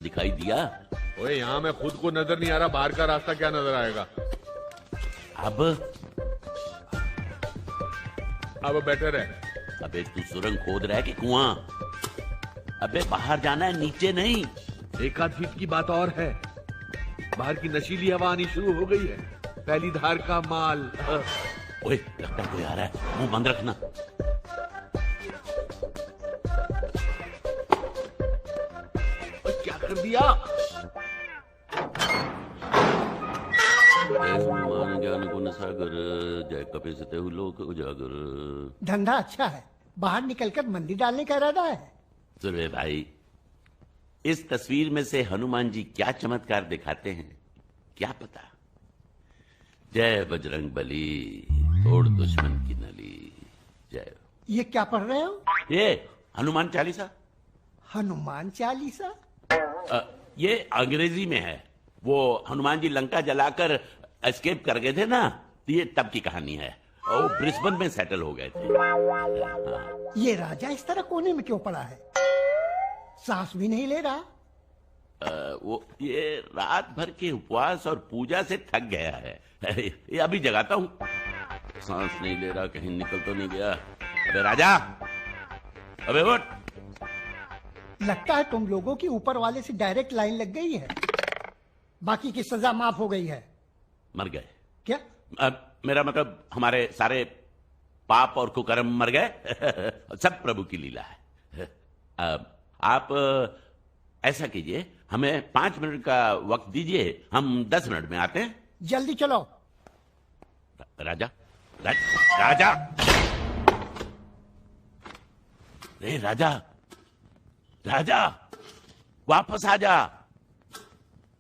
दिखाई दिया? ओए यहाँ मैं खुद को नजर नहीं आ रहा, बाहर का रास्ता क्या नजर आएगा? अब बेटर है। अबे तू सुरंग खोद रहा है कि कुआं? अबे बाहर जाना है, नीचे नहीं। एक आध फीट की बात और है, बाहर की नशीली हवा आनी शुरू हो गई है, पहली धार का माल। ओए लगता है कोई आ रहा है, मुंह बंद रखना। क्या कर दिया? ज्ञान गुण सागर जय कपिसते लोक उजागर। धंधा अच्छा है, बाहर निकलकर मंदिर डालने का इरादा है। सुरे भाई, इस तस्वीर में से हनुमान जी क्या चमत्कार दिखाते हैं क्या पता। जय बजरंग बली, तोड़ दुश्मन की नली। जय। ये क्या पढ़ रहे हो? ये हनुमान चालीसा। हनुमान चालीसा? ये अंग्रेजी में है। वो हनुमान जी लंका जलाकर एस्केप कर गए थे ना, ये तब की कहानी है। वो ब्रिस्बेन में सेटल हो गए थे। ये राजा इस तरह कोने में क्यों पड़ा है? सांस भी नहीं ले रहा। वो ये रात भर के उपवास और पूजा से थक गया है। ये अभी जगाता हूँ। सांस नहीं ले रहा, कहीं निकल तो नहीं गया। अबे राजा, अबे उठ। लगता है तुम लोगों की ऊपर वाले से डायरेक्ट लाइन लग गई है, बाकी की सजा माफ हो गई है। मर गए क्या? मेरा मतलब हमारे सारे पाप और कुकर्म मर गए। सब प्रभु की लीला है। आप ऐसा कीजिए, हमें 5 मिनट का वक्त दीजिए, हम 10 मिनट में आते हैं। जल्दी चलो। राजा, राजा, रे राजा, राजा, वापस आ जा।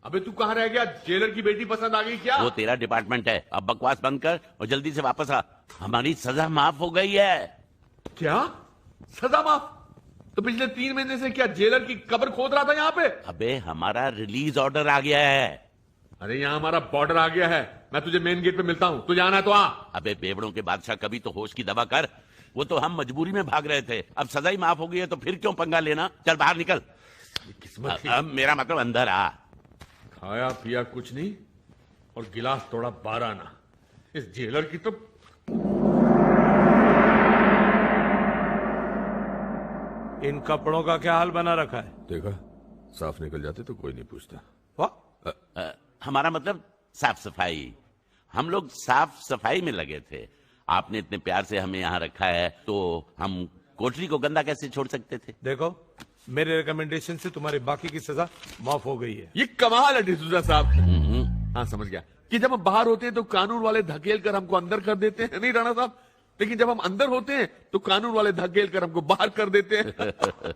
अबे तू कहाँ रह गया? जेलर की बेटी पसंद आ गई क्या? वो तेरा डिपार्टमेंट है, अब बकवास बंद कर और जल्दी से वापस आ। हमारी सजा माफ हो गई है। क्या सजा माफ? तो पिछले 3 महीने से क्या जेलर की कब्र खोद रहा था यहाँ पे? अबे हमारा रिलीज ऑर्डर आ गया है। अरे यहाँ हमारा बॉर्डर आ गया है, मैं तुझे मेन गेट पे मिलता हूँ, तू जाना है तो आ। अबे बेवड़ों के बादशाह, कभी तो होश की दवा कर। वो तो हम मजबूरी में भाग रहे थे, अब सजा ही माफ हो गई है तो फिर क्यों पंगा लेना। चल बाहर निकल। किस्मत थी। अब मेरा मतलब अंदर आ। खाया पिया कुछ नहीं और गिलास तोड़ा 12 ना। इस जेलर की तो इन कपड़ों का क्या हाल बना रखा है? देखा, साफ निकल जाते तो कोई नहीं पूछता। वाह, हमारा मतलब साफ सफाई। हम लोग साफ सफाई में लगे थे। आपने इतने प्यार से हमें यहाँ रखा है तो हम कोठरी को गंदा कैसे छोड़ सकते थे। देखो मेरे रिकमेंडेशन से तुम्हारी बाकी की सजा माफ हो गई है। ये कमाल है डिसूजा साहब। हाँ समझ गया कि जब हम बाहर होते हैं तो कानून वाले धकेल कर हमको अंदर कर देते हैं, नहीं राणा साहब? लेकिन जब हम अंदर होते हैं तो कानून वाले धकेल कर हमको बाहर कर देते हैं।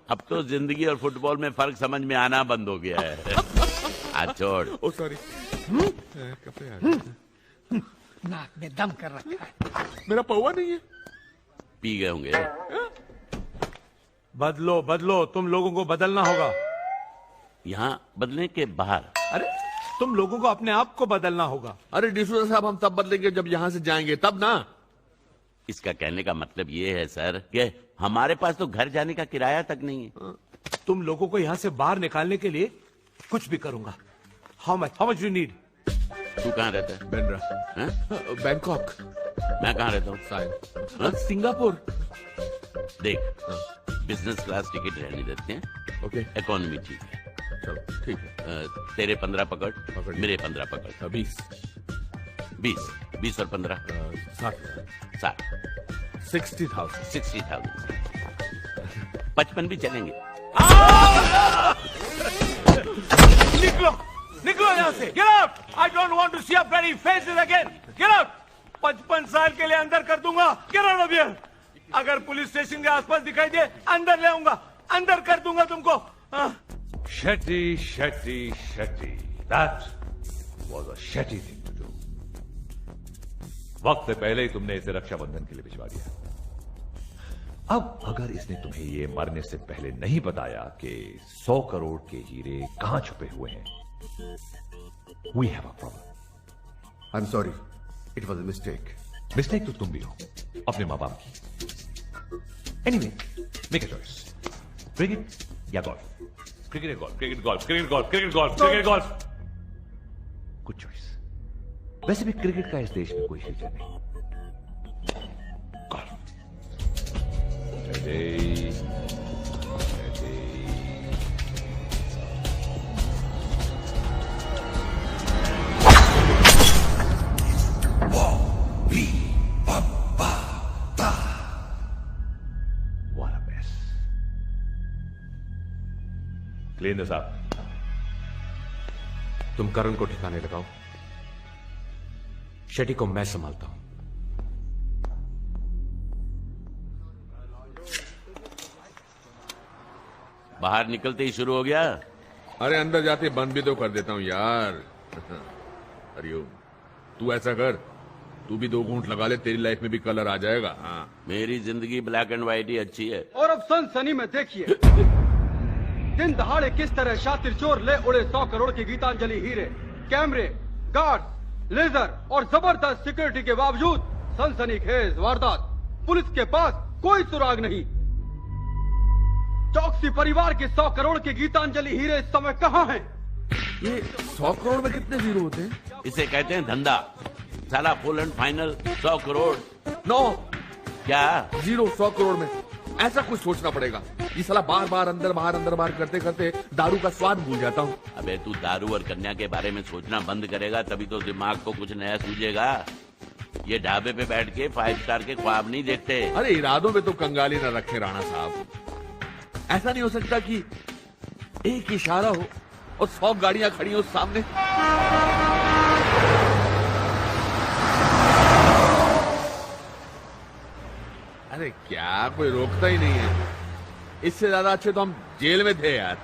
अब तो जिंदगी और फुटबॉल में फर्क समझ में आना बंद हो गया है। आज छोड़। ओ सॉरी, कपड़े आ गए। नाक में दम कर रखा है। मेरा पौवा नहीं है। पी गए होंगे। बदलो बदलो, तुम लोगों को बदलना होगा। यहाँ बदलने के बाहर। अरे तुम लोगों को अपने आप को बदलना होगा। अरे डिसूजा साहब, हम तब बदलेंगे जब यहाँ से जाएंगे, तब ना। इसका कहने का मतलब ये है सर कि हमारे पास तो घर जाने का किराया तक नहीं है। तुम लोगों को यहाँ से बाहर निकालने के लिए कुछ भी करूंगा। How much you need? तू कहाँ रहता है? बेंड्रा, बैंकॉक। मैं कहाँ रहता हूँ? साइन, सिंगापुर। देख, बिजनेस क्लास टिकट रहने देते हैं। ओके, इकोनॉमी ठीक है। चलो ठीक है। तेरे 15 पकड़, पकड़। मेरे 15 पकड़। 20 20 और 15 60 60,000 60,000 55 भी चलेंगे। निकलो निकलो यहाँ से। Get out. I don't want to see your bloody faces again. Get out. 55 साल के लिए अंदर कर दूंगा। Get out of here. अगर पुलिस स्टेशन के आसपास दिखाई दे, अंदर ले आऊंगा, अंदर कर दूंगा तुमको। Shetty, Shetty, Shetty. That was a Shetty thing to do. वक्त से पहले ही तुमने इसे रक्षाबंधन के लिए भिजवा दिया। अब अगर इसने तुम्हें ये मरने से पहले नहीं बताया कि 100 करोड़ के हीरे कहां छुपे हुए हैं, we have a problem. I'm sorry. It was a mistake. Mistake तो तुम भी हो, अपने मां बाप की। Anyway, make a choice. Cricket या golf? Cricket golf, cricket golf, cricket golf, cricket golf, cricket golf. Good choice. वैसे भी क्रिकेट का इस देश में कोई फ्यूचर नहीं। गोल्फ। लेंदर साहब, तुम करण को ठिकाने लगाओ, शेट्टी को मैं संभालता हूं। बाहर निकलते ही शुरू हो गया। अरे अंदर जाते बंद भी तो कर देता हूं यार। हरिओम, तू ऐसा कर, तू भी 2 घूंट लगा ले, तेरी लाइफ में भी कलर आ जाएगा। हाँ, मेरी जिंदगी ब्लैक एंड व्हाइट ही अच्छी है। और अब सनसनी में देखिए दिन दहाड़े किस तरह शातिर चोर ले उड़े 100 करोड़ की गीतांजलि हीरे। कैमरे, गार्ड, लेजर और जबरदस्त सिक्योरिटी के बावजूद सनसनीखेज वारदात। पुलिस के पास कोई सुराग नहीं। चौकसी परिवार के 100 करोड़ के गीतांजलि हीरे इस समय कहां हैं? ये 100 करोड़ में कितने जीरो होते हैं? इसे कहते हैं धंधा। साला full and final 100 crore. No, क्या जीरो 100 करोड़ में? ऐसा कुछ सोचना पड़ेगा। ये साला बार बार अंदर बाहर करते करते दारू का स्वाद भूल जाता हूँ। अबे तू दारू और कन्या के बारे में सोचना बंद करेगा तभी तो दिमाग को कुछ नया सूझेगा। ये ढाबे पे बैठ के 5 स्टार के ख्वाब नहीं देखते। अरे इरादों में तो कंगाली न रखे राणा साहब। ऐसा नहीं हो सकता कि एक इशारा हो और 100 गाड़ियां खड़ी हो सामने। अरे क्या, कोई रोकता ही नहीं है। इससे ज्यादा अच्छे तो हम जेल में थे यार।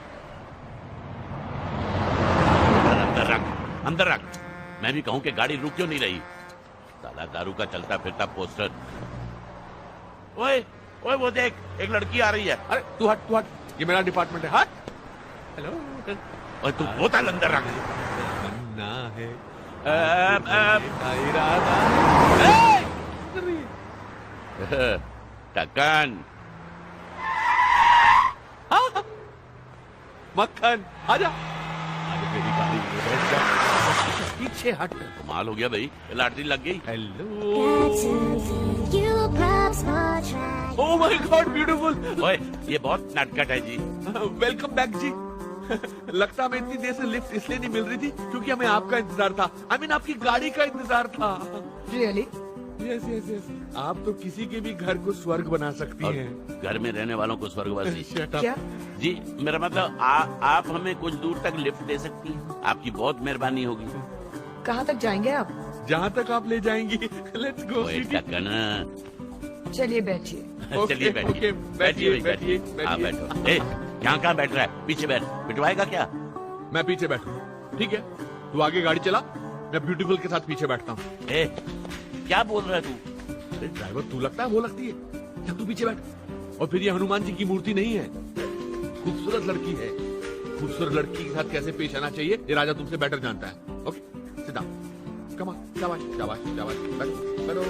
अंदर रख। मैं भी कहूं कि गाड़ी रुक क्यों नहीं रही। साला दारू का चलता फिरता पोस्टर। ओए ओए, वो देख, एक लड़की आ रही है। अरे तू हट, ये मेरा डिपार्टमेंट है। हट। हेलो। और तू बोतल अंदर रख। ना है टकन, मक्खन, आजा। मेरी गाड़ी में बैठ जा। पीछे हट। कमाल हो गया भाई, लॉटरी लग गई। Hello. Oh my God, beautiful. ओए, ये बहुत नटखट है जी। वेलकम बैक जी। लगता हमें इतनी देर से लिफ्ट इसलिए नहीं मिल रही थी क्योंकि हमें आपका इंतजार था। I mean, आपकी गाड़ी का इंतजार था। Really? यस। आप तो किसी के भी घर को स्वर्ग बना सकती और हैं। घर में रहने वालों को स्वर्गवासी। क्या? जी, मेरा मतलब आप हमें कुछ दूर तक लिफ्ट दे सकती हैं। आपकी बहुत मेहरबानी होगी। कहाँ तक जाएंगे आप? जहाँ तक आप ले जाएंगी। Let's go. ओए टकन, चलिए बैठिए। चलिए बैठिए। बैठिए। आप बैठो। ए, यहाँ कहाँ बैठ रहा है? पीछे बैठ। पिटवाएगा क्या? मैं पीछे बैठू, ठीक है? तू आगे गाड़ी चला, मैं ब्यूटीफुल के साथ पीछे बैठता हूँ। ए, क्या बोल रहा है तू? अरे ड्राइवर तू लगता है वो लगती है। जब तू पीछे बैठ। और फिर ये हनुमान जी की मूर्ति नहीं है, खूबसूरत लड़की है। खूबसूरत लड़की के साथ कैसे पेश आना चाहिए ये राजा तुमसे बेटर जानता है। Okay, sit down. Come on, शाबाश शाबाश शाबाश। बैठो।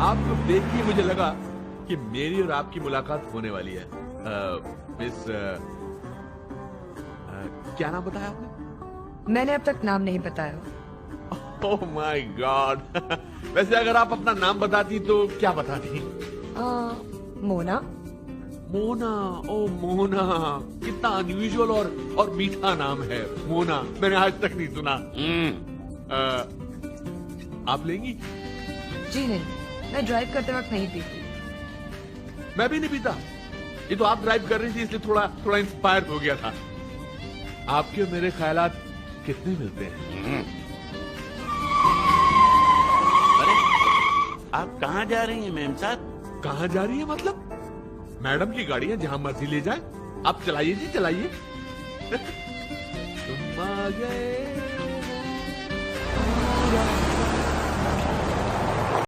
आप तो देख के मुझे लगा कि मेरी और आपकी मुलाकात होने वाली है। मिस क्या नाम बताया आपने? मैंने अब तक नाम नहीं बताया। Oh my God. वैसे अगर आप अपना नाम बताती तो क्या बताती? मोना। मोना, ओ मोना, कितना अनयूजुअल और मीठा नाम है मोना। मैंने आज तक नहीं सुना। आप लेंगी? जी नहीं, मैं ड्राइव करते वक्त नहीं पीती। मैं भी नहीं पीता। ये तो आप ड्राइव कर रही थी इसलिए थोड़ा इंस्पायर हो गया था। आपके और मेरे ख्यालात कितने मिलते हैं। अरे, आप कहाँ जा रही हैं मेम साहब? कहाँ जा रही है मतलब? मैडम की गाड़ी है, जहां मर्जी ले जाए। आप चलाइए जी, चलाइए। तुम आ गए।